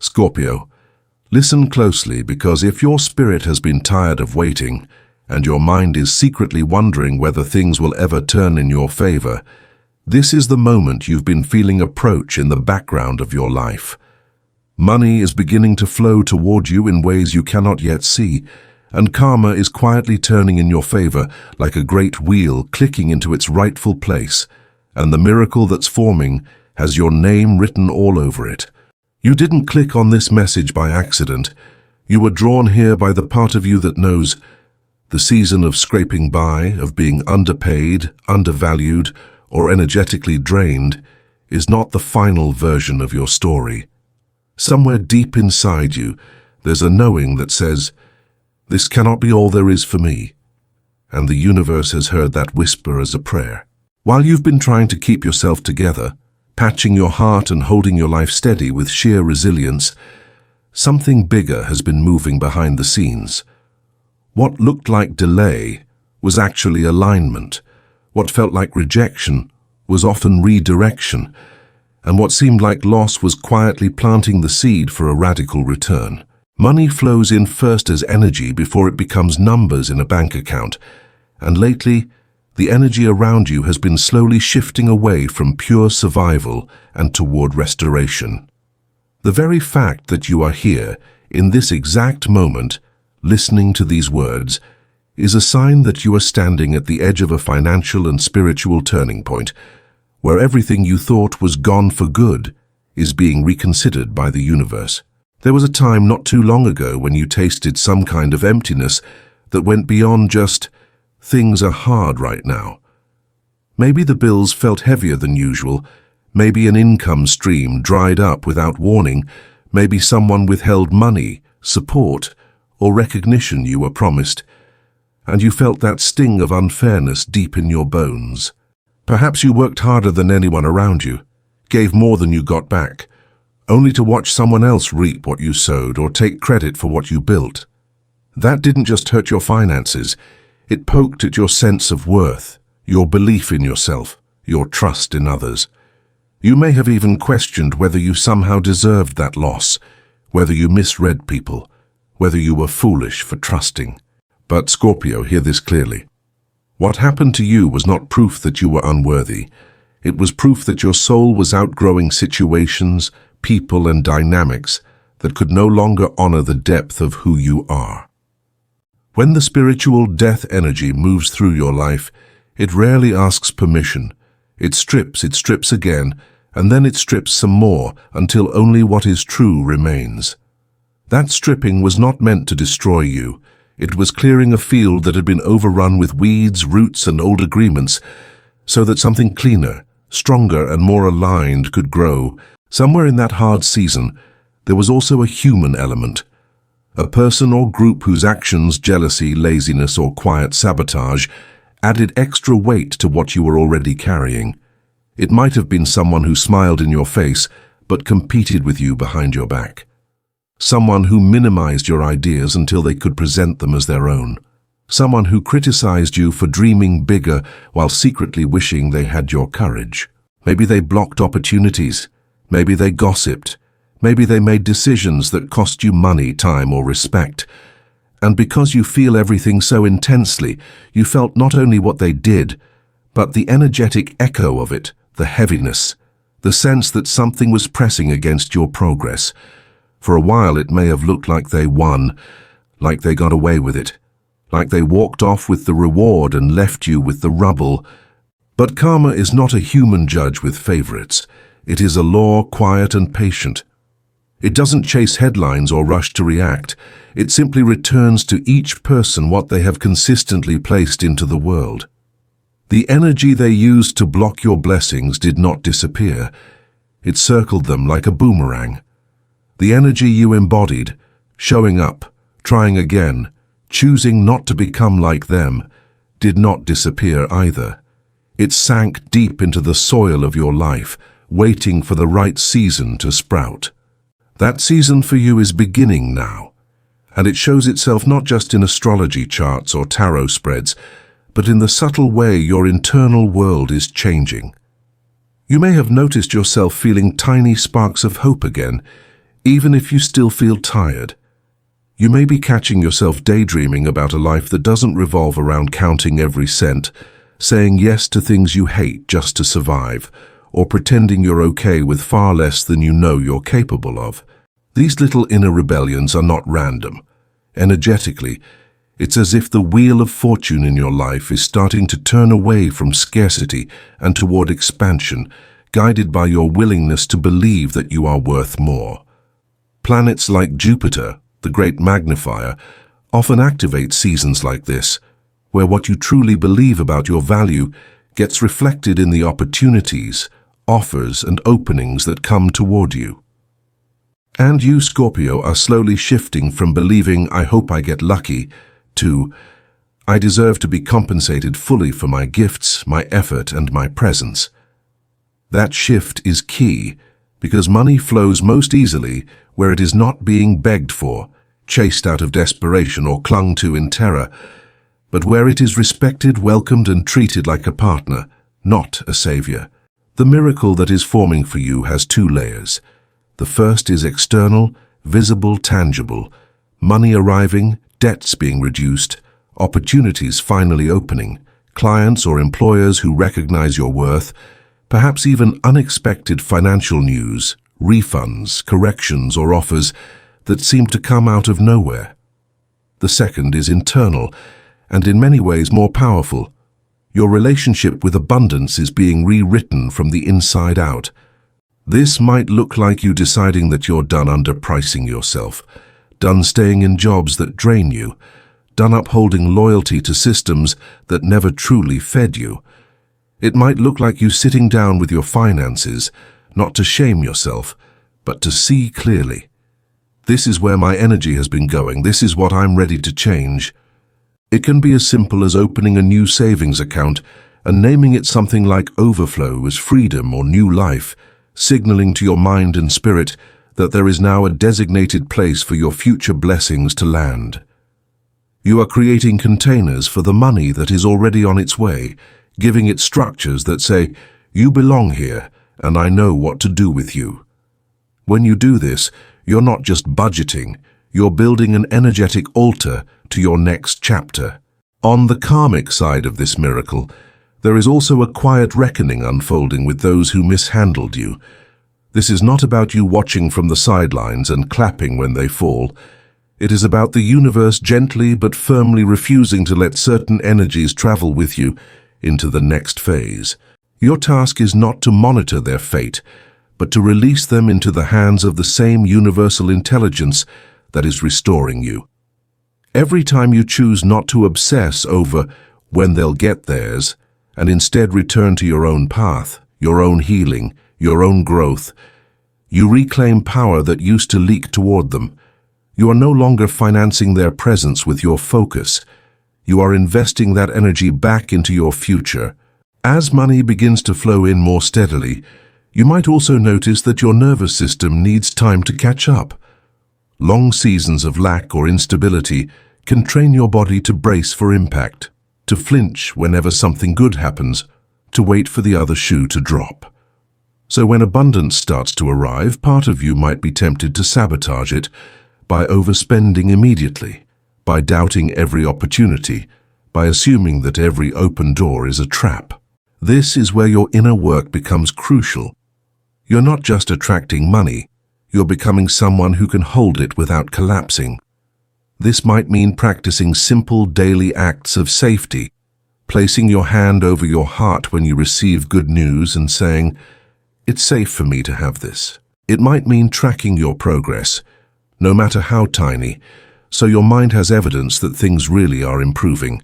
Scorpio, listen closely, because if your spirit has been tired of waiting and your mind is secretly wondering whether things will ever turn in your favor, this is the moment you've been feeling approach in the background of your life. Money is beginning to flow toward you in ways you cannot yet see, and karma is quietly turning in your favor like a great wheel clicking into its rightful place, and the miracle that's forming has your name written all over it. You didn't click on this message by accident. You were drawn here by the part of you that knows the season of scraping by, of being underpaid, undervalued, or energetically drained is not the final version of your story. Somewhere deep inside you, there's a knowing that says, "This cannot be all there is for me." And the universe has heard that whisper as a prayer. While you've been trying to keep yourself together, patching your heart and holding your life steady with sheer resilience, something bigger has been moving behind the scenes. What looked like delay was actually alignment. What felt like rejection was often redirection. And what seemed like loss was quietly planting the seed for a radical return. Money flows in first as energy before it becomes numbers in a bank account. And lately, the energy around you has been slowly shifting away from pure survival and toward restoration. The very fact that you are here, in this exact moment, listening to these words, is a sign that you are standing at the edge of a financial and spiritual turning point, where everything you thought was gone for good is being reconsidered by the universe. There was a time not too long ago when you tasted some kind of emptiness that went beyond just, "Things are hard right now." Maybe the bills felt heavier than usual. Maybe an income stream dried up without warning. Maybe someone withheld money, support, or recognition you were promised. And you felt that sting of unfairness deep in your bones. Perhaps you worked harder than anyone around you, gave more than you got back, only to watch someone else reap what you sowed or take credit for what you built. That didn't just hurt your finances. It poked at your sense of worth, your belief in yourself, your trust in others. You may have even questioned whether you somehow deserved that loss, whether you misread people, whether you were foolish for trusting. But Scorpio, hear this clearly. What happened to you was not proof that you were unworthy. It was proof that your soul was outgrowing situations, people, and dynamics that could no longer honor the depth of who you are. When the spiritual death energy moves through your life, it rarely asks permission. It strips again, and then it strips some more until only what is true remains. That stripping was not meant to destroy you. It was clearing a field that had been overrun with weeds, roots, and old agreements, so that something cleaner, stronger, and more aligned could grow. Somewhere in that hard season, there was also a human element. A person or group whose actions, jealousy, laziness, or quiet sabotage added extra weight to what you were already carrying. It might have been someone who smiled in your face but competed with you behind your back. Someone who minimized your ideas until they could present them as their own. Someone who criticized you for dreaming bigger while secretly wishing they had your courage. Maybe they blocked opportunities. Maybe they gossiped. Maybe they made decisions that cost you money, time, or respect. And because you feel everything so intensely, you felt not only what they did, but the energetic echo of it, the heaviness, the sense that something was pressing against your progress. For a while it may have looked like they won, like they got away with it, like they walked off with the reward and left you with the rubble. But karma is not a human judge with favorites. It is a law, quiet and patient. It doesn't chase headlines or rush to react. It simply returns to each person what they have consistently placed into the world. The energy they used to block your blessings did not disappear. It circled them like a boomerang. The energy you embodied, showing up, trying again, choosing not to become like them, did not disappear either. It sank deep into the soil of your life, waiting for the right season to sprout. That season for you is beginning now, and it shows itself not just in astrology charts or tarot spreads, but in the subtle way your internal world is changing. You may have noticed yourself feeling tiny sparks of hope again, Even if you still feel tired, you may be catching yourself daydreaming about a life that doesn't revolve around counting every cent, saying yes to things you hate just to survive, or pretending you're okay with far less than you know you're capable of. These little inner rebellions are not random. Energetically, it's as if the wheel of fortune in your life is starting to turn away from scarcity and toward expansion, guided by your willingness to believe that you are worth more. Planets like Jupiter, the great magnifier, often activate seasons like this, where what you truly believe about your value gets reflected in the opportunities, offers, and openings that come toward you. And you, Scorpio, are slowly shifting from believing, "I hope I get lucky," to, "I deserve to be compensated fully for my gifts, my effort, and my presence." That shift is key, because money flows most easily where it is not being begged for, chased out of desperation, or clung to in terror, but where it is respected, welcomed, and treated like a partner, not a savior. The miracle that is forming for you has two layers. The first is external, visible, tangible. Money arriving, debts being reduced, opportunities finally opening, clients or employers who recognize your worth, perhaps even unexpected financial news, refunds, corrections, or offers that seem to come out of nowhere. The second is internal, and in many ways more powerful. Your relationship with abundance is being rewritten from the inside out. This might look like you deciding that you're done underpricing yourself, done staying in jobs that drain you, done upholding loyalty to systems that never truly fed you. It might look like you sitting down with your finances, not to shame yourself, but to see clearly. This is where my energy has been going. This is what I'm ready to change. It can be as simple as opening a new savings account and naming it something like overflow as freedom or new life, signaling to your mind and spirit that there is now a designated place for your future blessings to land. You are creating containers for the money that is already on its way, giving it structures that say, "You belong here, and I know what to do with you." When you do this, you're not just budgeting, you're building an energetic altar to your next chapter. On the karmic side of this miracle, there is also a quiet reckoning unfolding with those who mishandled you. This is not about you watching from the sidelines and clapping when they fall. It is about the universe gently but firmly refusing to let certain energies travel with you into the next phase. Your task is not to monitor their fate, but to release them into the hands of the same universal intelligence that is restoring you. Every time you choose not to obsess over when they'll get theirs, and instead return to your own path, your own healing, your own growth, you reclaim power that used to leak toward them. You are no longer financing their presence with your focus. You are investing that energy back into your future. As money begins to flow in more steadily, you might also notice that your nervous system needs time to catch up. Long seasons of lack or instability can train your body to brace for impact, to flinch whenever something good happens, to wait for the other shoe to drop. So when abundance starts to arrive, part of you might be tempted to sabotage it by overspending immediately, by doubting every opportunity, by assuming that every open door is a trap. This is where your inner work becomes crucial. You're not just attracting money, you're becoming someone who can hold it without collapsing. This might mean practicing simple daily acts of safety, placing your hand over your heart when you receive good news and saying, "It's safe for me to have this." It might mean tracking your progress, no matter how tiny, so your mind has evidence that things really are improving.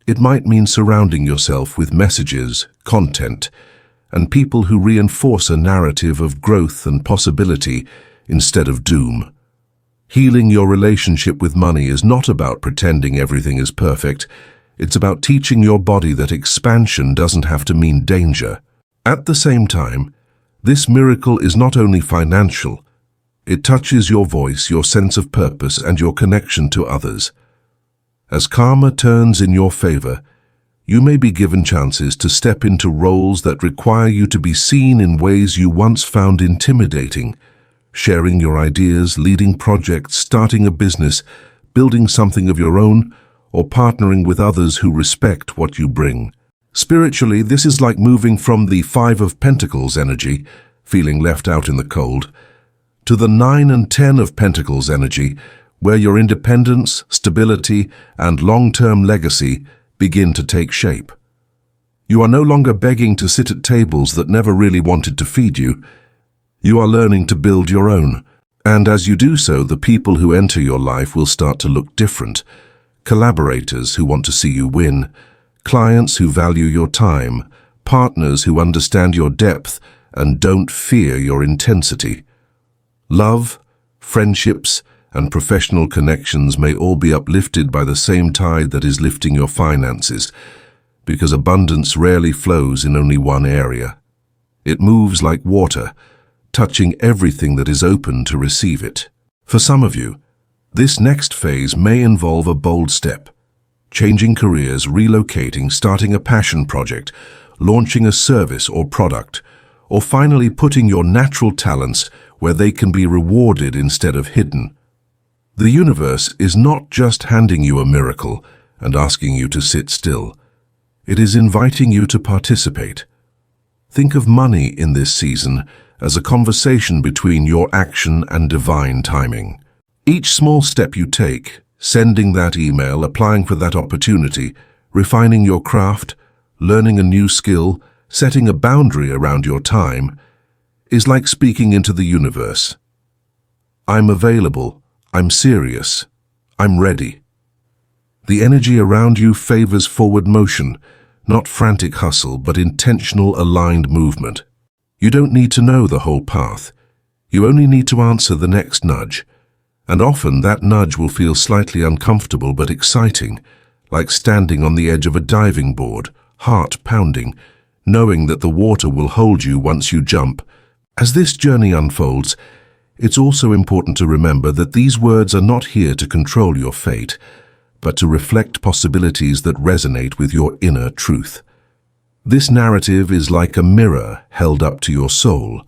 It might mean surrounding yourself with messages, content, and people who reinforce a narrative of growth and possibility instead of doom. Healing your relationship with money is not about pretending everything is perfect. It's about teaching your body that expansion doesn't have to mean danger. At the same time, this miracle is not only financial, it touches your voice, your sense of purpose, and your connection to others. As karma turns in your favor, you may be given chances to step into roles that require you to be seen in ways you once found intimidating, sharing your ideas, leading projects, starting a business, building something of your own, or partnering with others who respect what you bring. Spiritually, this is like moving from the Five of Pentacles energy, feeling left out in the cold, to the Nine and Ten of Pentacles energy, where your independence, stability, and long-term legacy begin to take shape. You are no longer begging to sit at tables that never really wanted to feed you. You are learning to build your own. And as you do so, the people who enter your life will start to look different. Collaborators who want to see you win, clients who value your time, partners who understand your depth and don't fear your intensity. Love, friendships, and professional connections may all be uplifted by the same tide that is lifting your finances, because abundance rarely flows in only one area. It moves like water, touching everything that is open to receive it. For some of you, this next phase may involve a bold step, changing careers, relocating, starting a passion project, launching a service or product, or finally putting your natural talents where they can be rewarded instead of hidden. The universe is not just handing you a miracle and asking you to sit still. It is inviting you to participate. Think of money in this season as a conversation between your action and divine timing. Each small step you take, sending that email, applying for that opportunity, refining your craft, learning a new skill, setting a boundary around your time, is like speaking into the universe. I'm available, I'm serious, I'm ready. The energy around you favors forward motion, not frantic hustle, but intentional, aligned movement. You don't need to know the whole path. You only need to answer the next nudge. And often that nudge will feel slightly uncomfortable but exciting, like standing on the edge of a diving board, heart pounding, knowing that the water will hold you once you jump. As this journey unfolds, it's also important to remember that these words are not here to control your fate, but to reflect possibilities that resonate with your inner truth. This narrative is like a mirror held up to your soul,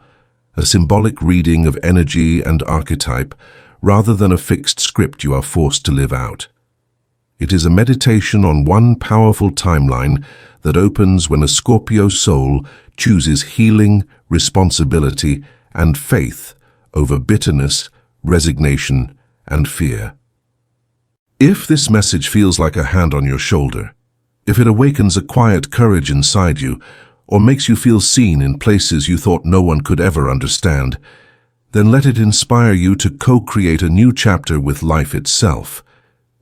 a symbolic reading of energy and archetype, rather than a fixed script you are forced to live out. It is a meditation on one powerful timeline that opens when a Scorpio soul chooses healing, responsibility, and faith over bitterness, resignation, and fear. If this message feels like a hand on your shoulder, if it awakens a quiet courage inside you, or makes you feel seen in places you thought no one could ever understand, then let it inspire you to co-create a new chapter with life itself,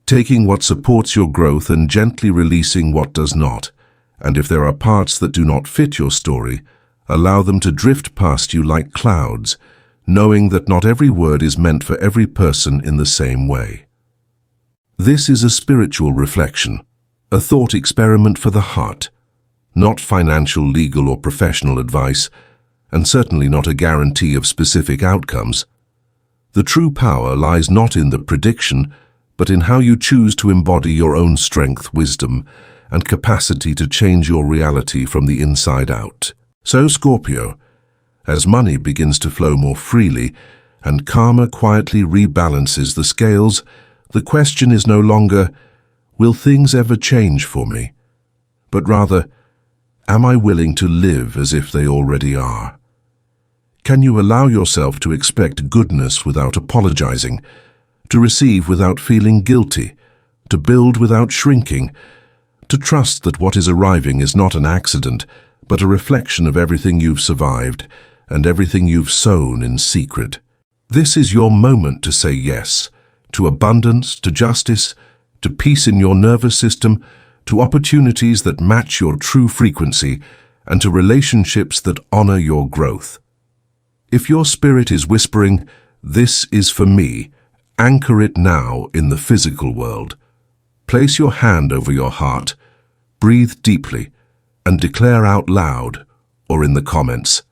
taking what supports your growth and gently releasing what does not. And if there are parts that do not fit your story, allow them to drift past you like clouds, knowing that not every word is meant for every person in the same way. This is a spiritual reflection, a thought experiment for the heart, not financial, legal, or professional advice, and certainly not a guarantee of specific outcomes. The true power lies not in the prediction, but in how you choose to embody your own strength, wisdom, and capacity to change your reality from the inside out. So, Scorpio, as money begins to flow more freely and karma quietly rebalances the scales, the question is no longer, will things ever change for me? But rather, am I willing to live as if they already are? Can you allow yourself to expect goodness without apologizing, to receive without feeling guilty, to build without shrinking, to trust that what is arriving is not an accident, but a reflection of everything you've survived and everything you've sown in secret? This is your moment to say yes, to abundance, to justice, to peace in your nervous system, to opportunities that match your true frequency, and to relationships that honor your growth. If your spirit is whispering, "This is for me," anchor it now in the physical world. Place your hand over your heart, breathe deeply, and declare out loud or in the comments,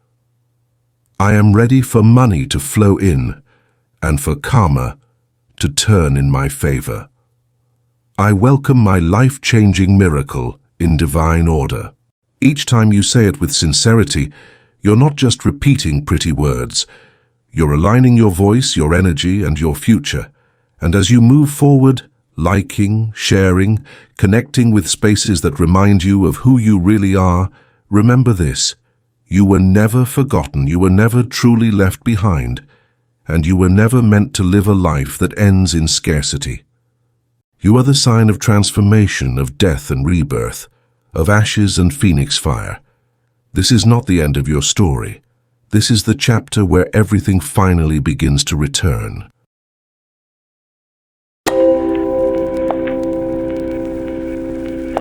"I am ready for money to flow in and for karma to turn in my favor. I welcome my life-changing miracle in divine order." Each time you say it with sincerity, you're not just repeating pretty words. You're aligning your voice, your energy, and your future. And as you move forward, liking, sharing, connecting with spaces that remind you of who you really are, remember this: you were never forgotten, you were never truly left behind, and you were never meant to live a life that ends in scarcity. You are the sign of transformation, of death and rebirth, of ashes and phoenix fire. This is not the end of your story. This is the chapter where everything finally begins to return.